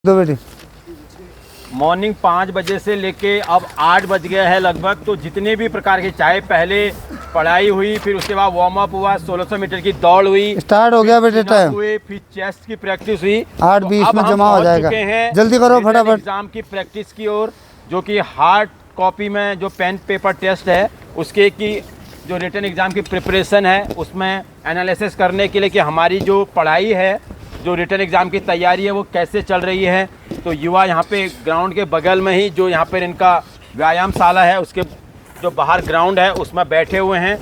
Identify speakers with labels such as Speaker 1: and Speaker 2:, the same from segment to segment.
Speaker 1: दो बेटी।
Speaker 2: मॉर्निंग 5 बजे से लेके अब 8 बज गया है लगभग, तो जितने भी प्रकार के, चाहे पहले पढ़ाई हुई, फिर उसके बाद वार्म अप हुआ, 1600 मीटर की दौड़ हुई,
Speaker 1: स्टार्ट हो गया बेटे टाइम
Speaker 2: हुए, फिर चेस्ट की प्रैक्टिस हुई,
Speaker 1: 8:20 में जमा हो जाएगा। जल्दी करो फटाफट।
Speaker 2: एग्जाम की प्रैक्टिस की ओर, जो कि हार्ड कॉपी में जो पेन पेपर टेस्ट है उसके की जो रिटन एग्ज़ाम की प्रिपरेशन है उसमें एनालिसिस करने के लिए कि हमारी जो पढ़ाई है, जो रिटन एग्ज़ाम की तैयारी है वो कैसे चल रही है। तो युवा यहाँ पे ग्राउंड के बगल में ही जो यहाँ पर इनका व्यायामशाला है उसके जो बाहर ग्राउंड है उसमें बैठे हुए हैं।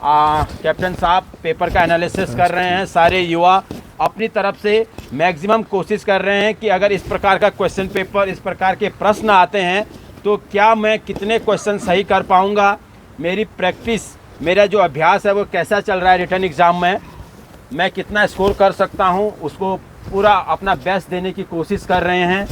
Speaker 2: कैप्टन साहब पेपर का एनालिसिस कर रहे हैं। सारे युवा अपनी तरफ से मैक्सिमम कोशिश कर रहे हैं कि अगर इस प्रकार का क्वेश्चन पेपर, इस प्रकार के प्रश्न आते हैं तो क्या मैं कितने क्वेश्चन सही कर पाऊँगा, मेरी प्रैक्टिस, मेरा जो अभ्यास है वो कैसा चल रहा है रिटन एग्ज़ाम में, मैं कितना स्कोर कर सकता हूँ, उसको पूरा अपना बेस्ट देने की कोशिश कर रहे हैं।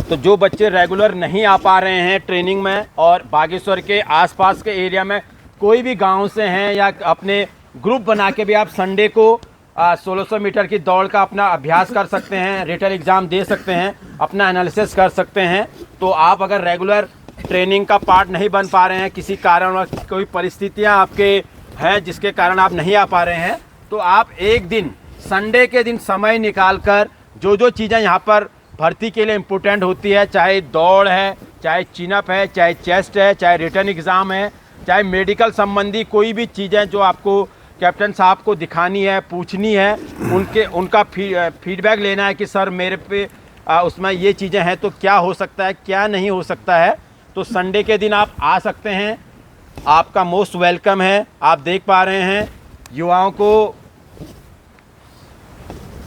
Speaker 2: तो जो बच्चे रेगुलर नहीं आ पा रहे हैं ट्रेनिंग में और बागेश्वर के आसपास के एरिया में कोई भी गांव से हैं या अपने ग्रुप बना के भी आप संडे को 1600 मीटर की दौड़ का अपना अभ्यास कर सकते हैं, रिटन एग्ज़ाम दे सकते हैं, अपना एनालिसिस कर सकते हैं। तो आप अगर रेगुलर ट्रेनिंग का पार्ट नहीं बन पा रहे हैं, किसी कारण कोई परिस्थितियां आपके हैं जिसके कारण आप नहीं आ पा रहे हैं, तो आप एक दिन संडे के दिन समय निकाल कर जो जो चीज़ें यहाँ पर भर्ती के लिए इम्पोर्टेंट होती है, चाहे दौड़ है, चाहे चिनअप है, चाहे चेस्ट है, चाहे रिटन एग्ज़ाम है, चाहे मेडिकल संबंधी कोई भी चीज़ें जो आपको कैप्टन साहब को दिखानी है, पूछनी है, उनका फीडबैक लेना है कि सर मेरे पे उसमें ये चीज़ें हैं तो क्या हो सकता है, क्या नहीं हो सकता है, तो संडे के दिन आप आ सकते हैं। आपका मोस्ट वेलकम है। आप देख पा रहे हैं युवाओं को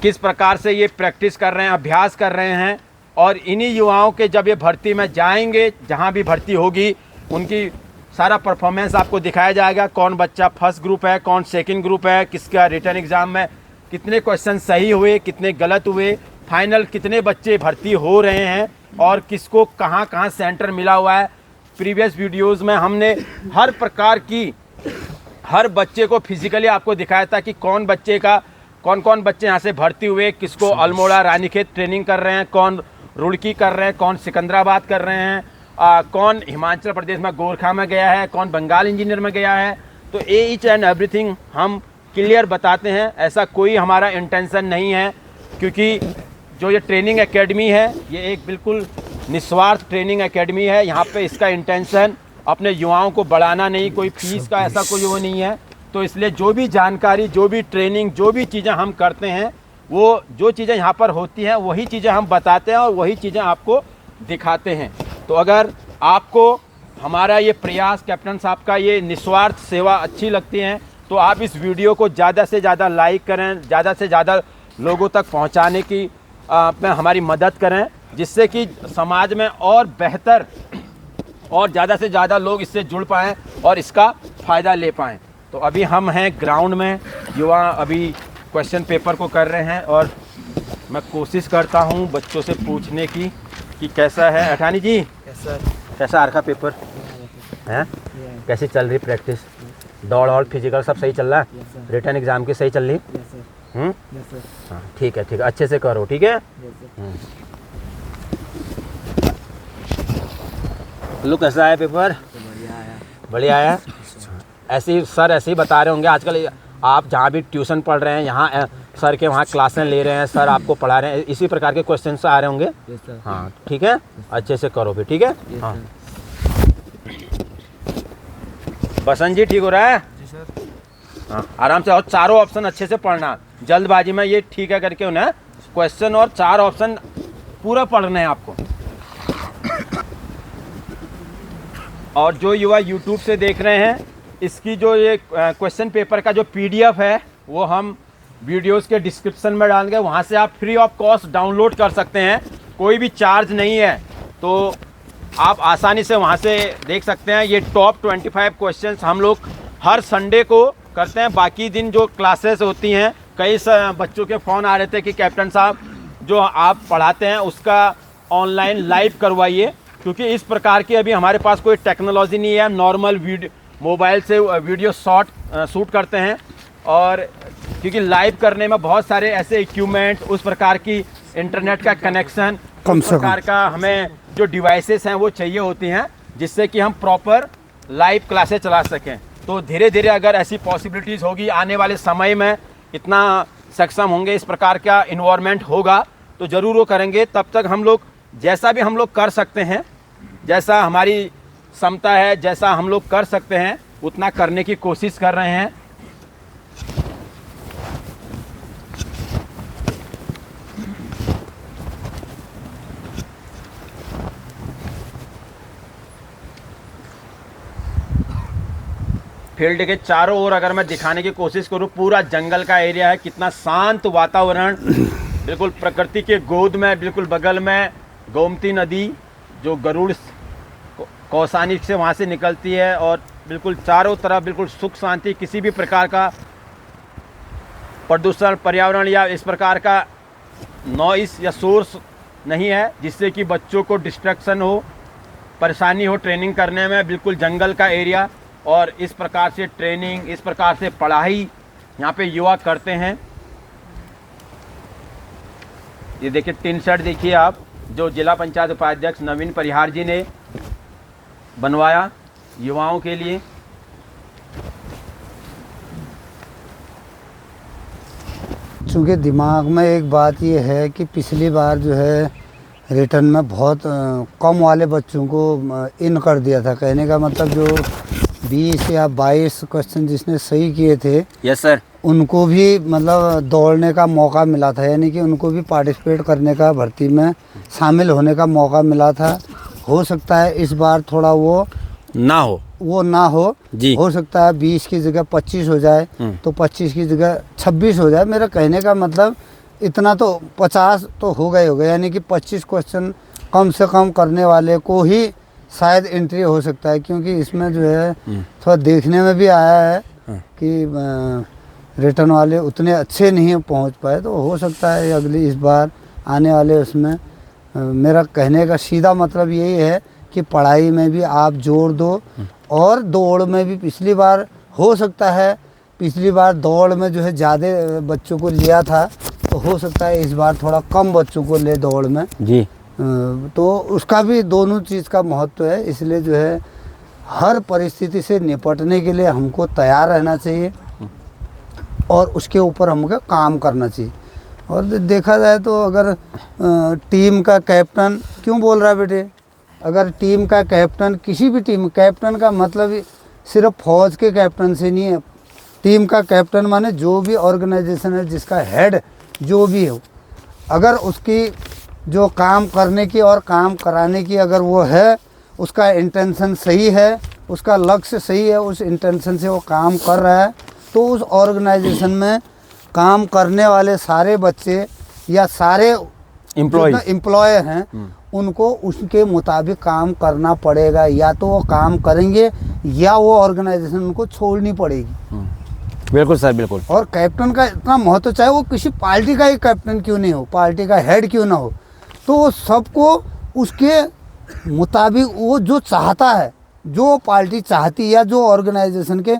Speaker 2: किस प्रकार से ये प्रैक्टिस कर रहे हैं, अभ्यास कर रहे हैं, और इन्हीं युवाओं के जब ये भर्ती में जाएंगे, जहाँ भी भर्ती होगी, उनकी सारा परफॉर्मेंस आपको दिखाया जाएगा। कौन बच्चा फर्स्ट ग्रुप है, कौन सेकंड ग्रुप है, किसका रिटन एग्ज़ाम में कितने क्वेश्चन सही हुए, कितने गलत हुए, फाइनल कितने बच्चे भर्ती हो रहे हैं और किसको कहाँ कहाँ सेंटर मिला हुआ है। प्रीवियस वीडियोज़ में हमने हर प्रकार की, हर बच्चे को फिजिकली आपको दिखाया था कि कौन कौन बच्चे यहाँ से भर्ती हुए, किसको अल्मोड़ा रानीखेत ट्रेनिंग कर रहे हैं, कौन रुड़की कर रहे हैं, कौन सिकंदराबाद कर रहे हैं, कौन हिमाचल प्रदेश में गोरखा में गया है, कौन बंगाल इंजीनियर में गया है। तो ईच एंड एवरीथिंग हम क्लियर बताते हैं। ऐसा कोई हमारा इंटेंशन नहीं है, क्योंकि जो ये ट्रेनिंग एकेडमी है ये एक बिल्कुल निस्वार्थ ट्रेनिंग एकेडमी है। यहाँ पे इसका इंटेंशन अपने युवाओं को बढ़ाना नहीं, कोई फीस का ऐसा कोई वो नहीं है। तो इसलिए जो भी जानकारी, जो भी ट्रेनिंग, जो भी चीज़ें हम करते हैं, वो जो चीज़ें यहाँ पर होती हैं वही चीज़ें हम बताते हैं और वही चीज़ें आपको दिखाते हैं। तो अगर आपको हमारा ये प्रयास, कैप्टन साहब का ये निस्वार्थ सेवा अच्छी लगती है तो आप इस वीडियो को ज़्यादा से ज़्यादा लाइक करें, ज़्यादा से ज़्यादा लोगों तक पहुंचाने की में हमारी मदद करें, जिससे कि समाज में और बेहतर और ज़्यादा से ज़्यादा लोग इससे जुड़ पाएँ और इसका फ़ायदा ले पाएँ। तो अभी हम हैं ग्राउंड में, युवा अभी क्वेश्चन पेपर को कर रहे हैं और मैं कोशिश करता हूं बच्चों से पूछने की कि कैसा है। अठानी जी, कैसा आ रखा पेपर है, कैसी चल रही प्रैक्टिस, दौड़ और फिजिकल सब सही चल रहा है, रिटन एग्ज़ाम की सही चल रही? हाँ ठीक है, अच्छे से करो, ठीक है। लो कैसा है पेपर? बढ़िया आया। ऐसे ही सर ऐसे ही बता रहे होंगे आजकल, आप जहाँ भी ट्यूशन पढ़ रहे हैं, यहाँ सर के वहाँ क्लासें ले रहे हैं, सर आपको पढ़ा रहे हैं, इसी प्रकार के क्वेश्चन आ रहे होंगे। हाँ ठीक है, अच्छे से करो भी, ठीक है। हाँ बसंत जी, ठीक हो रहा है? जी सर। हाँ आराम से, और चारों ऑप्शन अच्छे से पढ़ना, जल्दबाजी में ये ठीक है करके उन्हें क्वेश्चन और 4 ऑप्शन पूरा पढ़ना है आपको। और जो युवा यूट्यूब से देख रहे हैं, इसकी जो ये क्वेश्चन पेपर का जो PDF है वो हम वीडियोस के डिस्क्रिप्शन में डालेंगे, वहाँ से आप फ्री ऑफ कॉस्ट डाउनलोड कर सकते हैं, कोई भी चार्ज नहीं है, तो आप आसानी से वहाँ से देख सकते हैं। ये टॉप 25 क्वेश्चंस हम लोग हर संडे को करते हैं। बाकी दिन जो क्लासेस होती हैं, कई बच्चों के फ़ोन आ रहे थे कि कैप्टन साहब जो आप पढ़ाते हैं उसका ऑनलाइन लाइव करवाइए, क्योंकि इस प्रकार की अभी हमारे पास कोई टेक्नोलॉजी नहीं है। हम नॉर्मल मोबाइल से वीडियो शूट करते हैं, और क्योंकि लाइव करने में बहुत सारे ऐसे इक्विपमेंट, उस प्रकार की इंटरनेट का कनेक्शन, उस प्रकार का हमें जो डिवाइसेस हैं वो चाहिए होती हैं, जिससे कि हम प्रॉपर लाइव क्लासेस चला सकें। तो धीरे धीरे अगर ऐसी पॉसिबिलिटीज़ होगी आने वाले समय में, इतना सक्षम होंगे, इस प्रकार का इन्वायरमेंट होगा, तो ज़रूर वो करेंगे। तब तक हम लोग जैसा भी हम लोग कर सकते हैं, जैसा हमारी क्षमता है, जैसा हम लोग कर सकते हैं, उतना करने की कोशिश कर रहे हैं। फील्ड के चारों ओर अगर मैं दिखाने की कोशिश करूं, पूरा जंगल का एरिया है, कितना शांत वातावरण, बिल्कुल प्रकृति के गोद में, बिल्कुल बगल में गोमती नदी जो गरुड़ कौसानी से वहाँ से निकलती है, और बिल्कुल चारों तरफ बिल्कुल सुख शांति, किसी भी प्रकार का प्रदूषण, पर्यावरण या इस प्रकार का नॉइस या सोर्स नहीं है, जिससे कि बच्चों को डिस्ट्रैक्शन हो, परेशानी हो ट्रेनिंग करने में। बिल्कुल जंगल का एरिया, और इस प्रकार से ट्रेनिंग, इस प्रकार से पढ़ाई यहाँ पे युवा करते हैं। ये देखिए टिन शेड देखिए आप, जो जिला पंचायत उपाध्यक्ष नवीन परिहार जी ने बनवाया युवाओं के लिए।
Speaker 1: चूँकि दिमाग में एक बात ये है कि पिछली बार जो है रिटर्न में बहुत कम वाले बच्चों को इन कर दिया था। कहने का मतलब जो 20 या 22 क्वेश्चन जिसने सही किए थे,
Speaker 2: यस सर,
Speaker 1: उनको भी मतलब दौड़ने का मौका मिला था, यानी कि उनको भी पार्टिसिपेट करने का, भर्ती में शामिल होने का मौका मिला था। हो सकता है इस बार थोड़ा वो ना हो
Speaker 2: जी।
Speaker 1: हो सकता है 20 की जगह 25 हो जाए, तो 25 की जगह 26 हो जाए। मेरा कहने का मतलब इतना तो 50 तो हो गए, यानी कि 25 क्वेश्चन कम से कम करने वाले को ही शायद एंट्री हो सकता है। क्योंकि इसमें जो है थोड़ा देखने में भी आया है कि रिटर्न वाले उतने अच्छे नहीं पहुंच पाए, तो हो सकता है अगली इस बार आने वाले उसमें। मेरा कहने का सीधा मतलब यही है कि पढ़ाई में भी आप जोर दो, और दौड़ में भी। पिछली बार हो सकता है, पिछली बार दौड़ में जो है ज़्यादा बच्चों को लिया था, तो हो सकता है इस बार थोड़ा कम बच्चों को ले दौड़ में
Speaker 2: जी।
Speaker 1: तो उसका भी दोनों चीज़ का महत्व है। इसलिए जो है हर परिस्थिति से निपटने के लिए हमको तैयार रहना चाहिए, और उसके ऊपर हमको काम करना चाहिए। और देखा जाए तो अगर टीम का कैप्टन, क्यों बोल रहा है बेटे, अगर टीम का कैप्टन, किसी भी टीम, कैप्टन का मतलब सिर्फ फौज के कैप्टन से नहीं है। टीम का कैप्टन माने जो भी ऑर्गेनाइजेशन है, जिसका हेड जो भी हो, अगर उसकी जो काम करने की और काम कराने की अगर वो है, उसका इंटेंशन सही है, उसका लक्ष्य सही है, उस इंटेंशन से वो काम कर रहा है, तो उस ऑर्गेनाइजेशन में काम करने वाले सारे बच्चे या सारे एम्प्लॉय हैं, उनको उसके मुताबिक काम करना पड़ेगा। या तो वो काम करेंगे या वो ऑर्गेनाइजेशन उनको छोड़नी पड़ेगी।
Speaker 2: बिल्कुल सर, बिल्कुल।
Speaker 1: और कैप्टन का इतना महत्व, चाहे वो किसी पार्टी का ही कैप्टन क्यों नहीं हो, पार्टी का हेड क्यों ना हो, तो वो सबको उसके मुताबिक, वो जो चाहता है, जो पार्टी चाहती है या जो ऑर्गेनाइजेशन के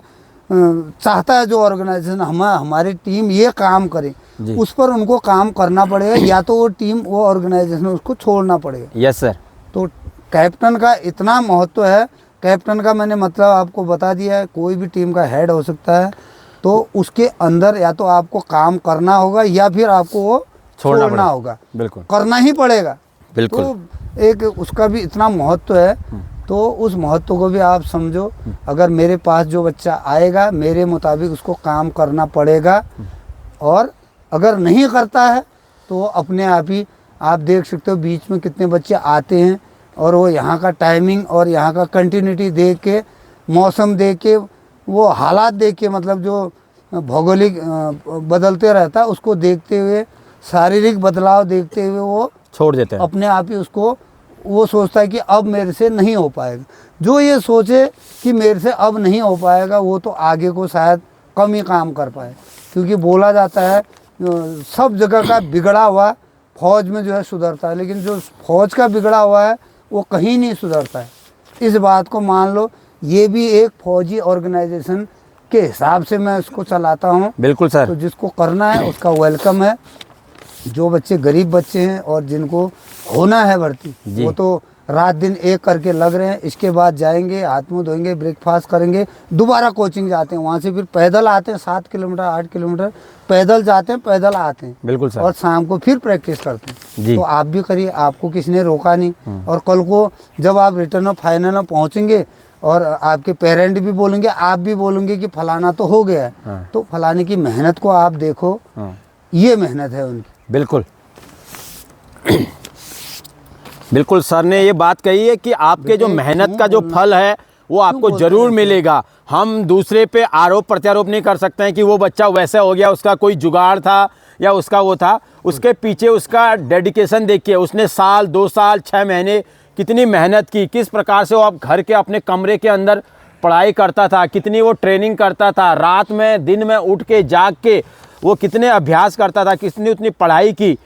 Speaker 1: चाहता है, जो ऑर्गेनाइजेशन हमारी टीम ये काम करे, उस पर उनको काम करना पड़ेगा, या तो वो टीम, वो ऑर्गेनाइजेशन उसको छोड़ना पड़ेगा।
Speaker 2: Yes sir.
Speaker 1: तो कैप्टन का इतना महत्व है। कैप्टन का मैंने मतलब आपको बता दिया है। कोई भी टीम का हेड हो सकता है, तो उसके अंदर या तो आपको काम करना होगा या फिर आपको वो छोड़ना होगा।
Speaker 2: बिल्कुल,
Speaker 1: करना ही पड़ेगा।
Speaker 2: बिल्कुल।
Speaker 1: तो एक उसका भी इतना महत्व है, तो उस महत्व को भी आप समझो। अगर मेरे पास जो बच्चा आएगा, मेरे मुताबिक उसको काम करना पड़ेगा, और अगर नहीं करता है तो अपने आप ही, आप देख सकते हो बीच में कितने बच्चे आते हैं, और वो यहाँ का टाइमिंग और यहाँ का कंटिन्यूटी देख के, मौसम देख के, वो हालात देख के, मतलब जो भौगोलिक बदलते रहता है उसको देखते हुए, शारीरिक बदलाव देखते हुए वो
Speaker 2: छोड़ देते हैं।
Speaker 1: अपने आप ही उसको, वो सोचता है कि अब मेरे से नहीं हो पाएगा। जो ये सोचे कि मेरे से अब नहीं हो पाएगा, वो तो आगे को शायद कम ही काम कर पाए। क्योंकि बोला जाता है सब जगह का बिगड़ा हुआ फौज में जो है सुधरता है, लेकिन जो फौज का बिगड़ा हुआ है वो कहीं नहीं सुधरता है। इस बात को मान लो, ये भी एक फौजी ऑर्गेनाइजेशन के हिसाब से मैं उसको चलाता हूँ।
Speaker 2: बिल्कुल सर।
Speaker 1: तो जिसको करना है उसका वेलकम है। जो बच्चे गरीब बच्चे हैं और जिनको होना है भर्ती, वो तो रात दिन एक करके लग रहे हैं। इसके बाद जाएंगे, हाथ मुंह धोएंगे, ब्रेकफास्ट करेंगे, दोबारा कोचिंग जाते हैं। वहाँ से फिर पैदल आते हैं, 7 किलोमीटर 8 किलोमीटर पैदल जाते हैं, पैदल आते हैं।
Speaker 2: बिल्कुल सर।
Speaker 1: और शाम को फिर प्रैक्टिस करते हैं।
Speaker 2: जी।
Speaker 1: तो आप भी करिए, आपको किसी ने रोका नहीं। और कल को जब आप रिटर्न ऑफ फाइनल में पहुँचेंगे और आपके पेरेंट भी बोलेंगे, आप भी बोलेंगे कि फलाना तो हो गया है, तो फलाने की मेहनत को आप देखो, ये मेहनत है उनकी।
Speaker 2: बिल्कुल बिल्कुल सर ने ये बात कही है कि आपके जो मेहनत का जो फल है वो आपको जरूर मिलेगा। हम दूसरे पे आरोप प्रत्यारोप नहीं कर सकते हैं कि वो बच्चा वैसा हो गया, उसका कोई जुगाड़ था या उसका वो था। उसके पीछे उसका डेडिकेशन देखिए, उसने साल 2 साल 6 महीने कितनी मेहनत की, किस प्रकार से वो आप घर के अपने कमरे के अंदर पढ़ाई करता था, कितनी वो ट्रेनिंग करता था, रात में दिन में उठ के जाग के वो कितने अभ्यास करता था, कितनी उतनी पढ़ाई की,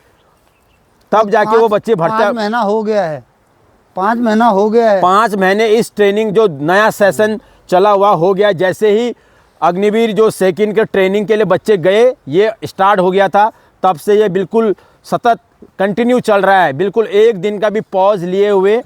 Speaker 2: तब जाके वो बच्चे भर्ती।
Speaker 1: 5 महीना हो गया है, 5 महीना हो गया है।
Speaker 2: 5 महीने इस ट्रेनिंग जो नया सेशन चला हुआ हो गया। जैसे ही अग्निवीर जो सेकंड के ट्रेनिंग के लिए बच्चे गए, ये स्टार्ट हो गया था, तब से ये बिल्कुल सतत कंटिन्यू चल रहा है। बिल्कुल एक दिन का भी पॉज लिए हुए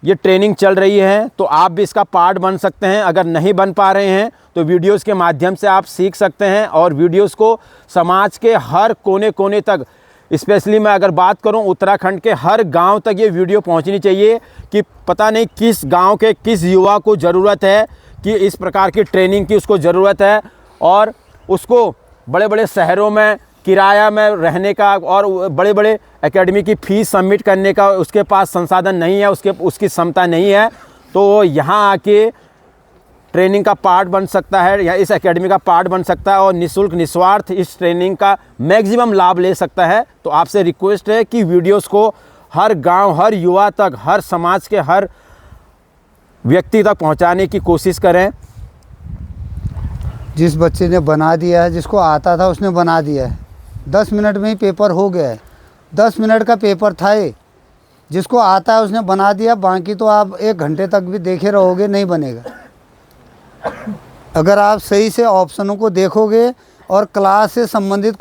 Speaker 2: ये ट्रेनिंग चल रही है। तो आप भी इसका पार्ट बन सकते हैं। अगर नहीं बन पा रहे हैं तो वीडियोस के माध्यम से आप सीख सकते हैं और वीडियोस को समाज के हर कोने कोने तक, स्पेशली मैं अगर बात करूं उत्तराखंड के हर गांव तक ये वीडियो पहुंचनी चाहिए कि पता नहीं किस गांव के किस युवा को ज़रूरत है कि इस प्रकार की ट्रेनिंग की उसको ज़रूरत है, और उसको बड़े बड़े शहरों में किराया में रहने का और बड़े बड़े एकेडमी की फ़ीस सबमिट करने का उसके पास संसाधन नहीं है, उसकी क्षमता नहीं है। तो यहाँ आके ट्रेनिंग का पार्ट बन सकता है या इस एकेडमी का पार्ट बन सकता है और निःशुल्क निस्वार्थ इस ट्रेनिंग का मैक्सिमम लाभ ले सकता है। तो आपसे रिक्वेस्ट है कि वीडियोस को हर गांव, हर युवा तक, हर समाज के हर व्यक्ति तक पहुंचाने की कोशिश करें।
Speaker 1: जिस बच्चे ने बना दिया है, जिसको आता था उसने बना दिया है, 10 मिनट में ही पेपर हो गया है। 10 मिनट का पेपर था ये, जिसको आता है उसने बना दिया। बाकी तो आप 1 घंटे तक भी देखे रहोगे, नहीं बनेगा। अगर आप सही से ऑप्शनों को देखोगे और क्लास से संबंधित